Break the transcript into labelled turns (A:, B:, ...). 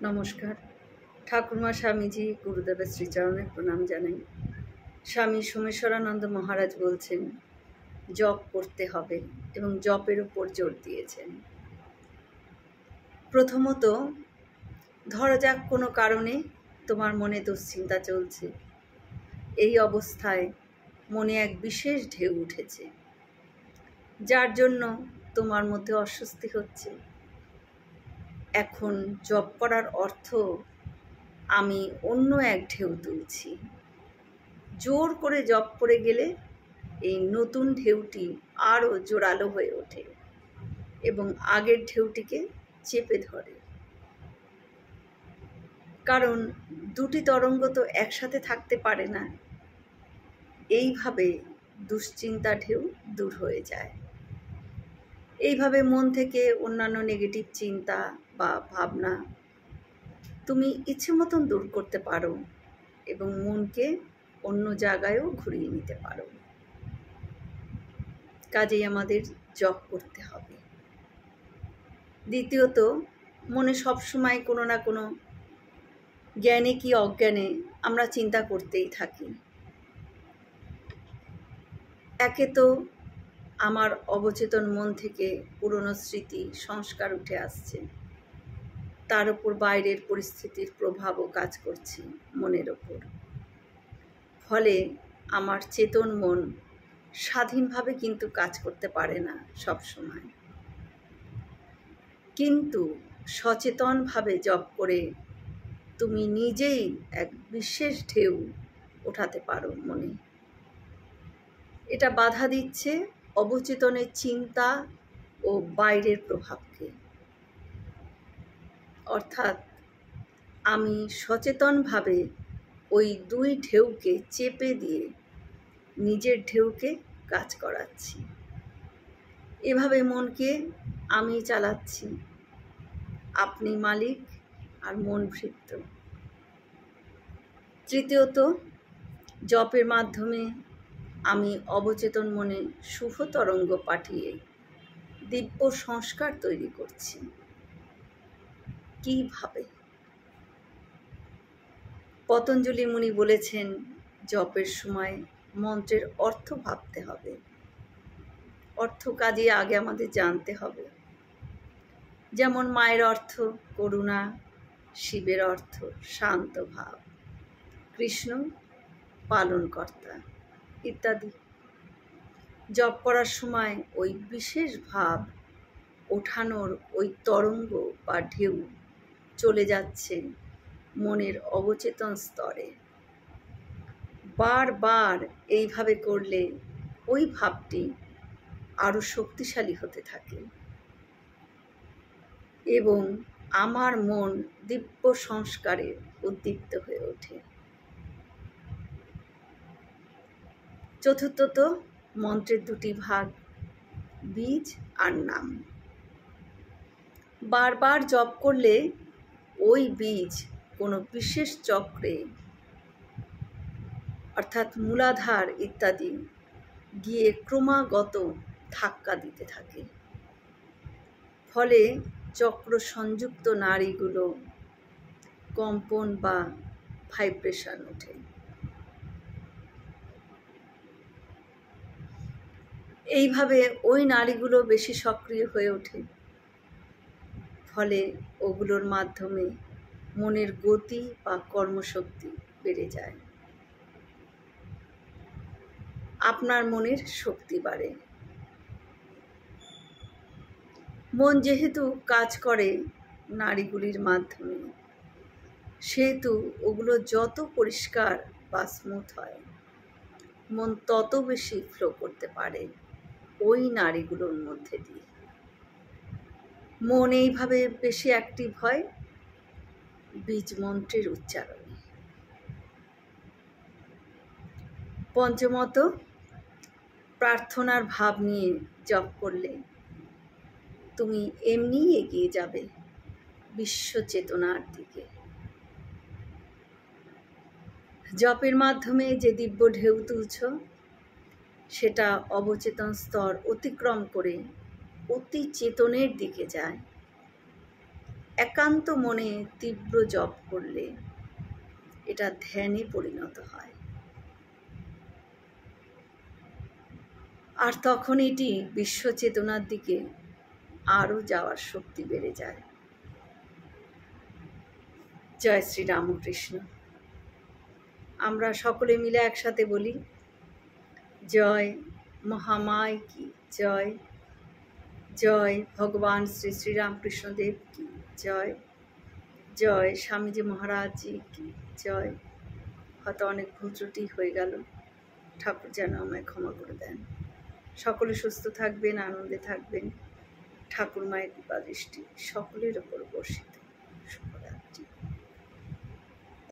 A: নমস্কার। ঠাকুরমা স্বামীজি গুরুদেবের শ্রীচরণে প্রণাম জানাই। স্বামী সোমেশ্বরানন্দ মহারাজ বলছেন জপ করতে হবে এবং জপের উপর জোর দিয়েছেন। প্রথমত, ধরা যাক কোনো কারণে তোমার মনে দুশ্চিন্তা চলছে। এই অবস্থায় মনে এক বিশেষ ঢেউ উঠেছে, যার জন্য তোমার মধ্যে অস্বস্তি হচ্ছে। এখন জপ করার অর্থ আমি অন্য এক ঢেউ তুলছি। জোর করে জপ করে গেলে এই নতুন ঢেউটি আরও জোরালো হয়ে ওঠে এবং আগের ঢেউটিকে চেপে ধরে। কারণ দুটি তরঙ্গ তো একসাথে থাকতে পারে না। এইভাবে দুশ্চিন্তা ঢেউ দূর হয়ে যায়। এইভাবে মন থেকে অন্যান্য নেগেটিভ চিন্তা বা ভাবনা তুমি ইচ্ছে মতন দূর করতে পারো এবং মনকে অন্য জায়গায়ও ঘুরিয়ে নিতে পারো। কাজেই আমাদের জপ করতে হবে। দ্বিতীয়ত, মনে সবসময় কোনো না কোনো জ্ঞানে কি অজ্ঞানে আমরা চিন্তা করতেই থাকি। একে তো আমার অবচেতন মন থেকে পুরনো স্মৃতি সংস্কার উঠে আসছে, তার উপর বাইরের পরিস্থিতির প্রভাবও কাজ করছে মনের ওপর। ফলে আমার চেতন মন স্বাধীনভাবে কিন্তু কাজ করতে পারে না সব সময়। কিন্তু সচেতনভাবে জপ করে তুমি নিজেই এক বিশেষ ঢেউ ওঠাতে পারো মনে। এটা বাধা দিচ্ছে অবচেতনের চিন্তা ও বাইরের প্রভাবকে। অর্থাৎ আমি সচেতনভাবে ওই দুই ঢেউকে চেপে দিয়ে নিজের ঢেউকে কাজ করাচ্ছি। এভাবে মনকে আমি চালাচ্ছি, আপনি মালিক আর মন ভৃত্য। তৃতীয়ত, জপের মাধ্যমে আমি অবচেতন মনে শুভ তরঙ্গ পাঠিয়ে দিব্য সংস্কার তৈরি করছি। কিভাবে? পতঞ্জলি মুনি বলেছেন জপের সময় মন্ত্রের অর্থ ভাবতে হবে। অর্থ কাজে আগে আমাদের জানতে হবে। যেমন মায়ের অর্থ করুণা, শিবের অর্থ শান্ত ভাব, কৃষ্ণ পালনকর্তা ইত্যাদি। জপ করার সময় ওই বিশেষ ভাব ওঠানোর ওই তরঙ্গ বা ঢেউ চলে যাচ্ছে মনের অবচেতন স্তরে। বারবার এইভাবে করলে ওই ভাবটি আরও শক্তিশালী হতে থাকে এবং আমার মন দিব্য সংস্কারে উদ্দীপ্ত হয়ে ওঠে। চতুর্থত, মন্ত্রের দুটি ভাগ, বীজ আর নাম। বারবার জপ করলে ওই বীজ কোনো বিশেষ চক্রে অর্থাৎ মূলাধার ইত্যাদি গিয়ে ক্রমাগত ধাক্কা দিতে থাকে। ফলে চক্র সংযুক্ত নাড়িগুলো কম্পন বা ভাইব্রেশন ওঠে। এইভাবে ওই নাড়িগুলো বেশি সক্রিয় হয়ে ওঠে। ফলে ওগুলোর মাধ্যমে মনের গতি বা কর্মশক্তি বেড়ে যায়। আপনার মনের শক্তি বাড়ে। মন যেহেতু কাজ করে নাড়িগুলির মাধ্যমে, সেহেতু ওগুলো যত পরিষ্কার বা স্মুথ হয়, মন তত বেশি ফ্লো করতে পারে ওই নাড়িগুলোর মধ্যে দিয়ে। মন এইভাবে বেশি অ্যাক্টিভ হয় বীজ মন্ত্রের উচ্চারণে। পঞ্চমত, প্রার্থনার ভাব নিয়ে জপ করলে তুমি এমনিই এগিয়ে যাবে বিশ্ব চেতনার দিকে। জপের মাধ্যমে যে দিব্য ঢেউ তুলছ, সেটা অবচেতন স্তর অতিক্রম করে অতি চেতনের দিকে যায়। একান্ত মনে তীব্র জপ করলে এটা ধ্যানে পরিণত হয়, আর তখন এটি বিশ্ব চেতনার দিকে আরও যাওয়ার শক্তি বেড়ে যায়। জয় শ্রী রামকৃষ্ণ। আমরা সকলে মিলে একসাথে বলি, জয় মহামায় কি জয়, জয় ভগবান শ্রী শ্রী রামকৃষ্ণদেব কি জয়, জয় স্বামীজি মহারাজজি কি জয়। হয়তো অনেক ভুল ত্রুটি হয়ে গেল, ঠাকুর যেন আমায় ক্ষমা করে দেন। সকলে সুস্থ থাকবেন, আনন্দে থাকবেন। ঠাকুর মায়ের কৃপা দৃষ্টি সকলের ওপর বর্ষিত।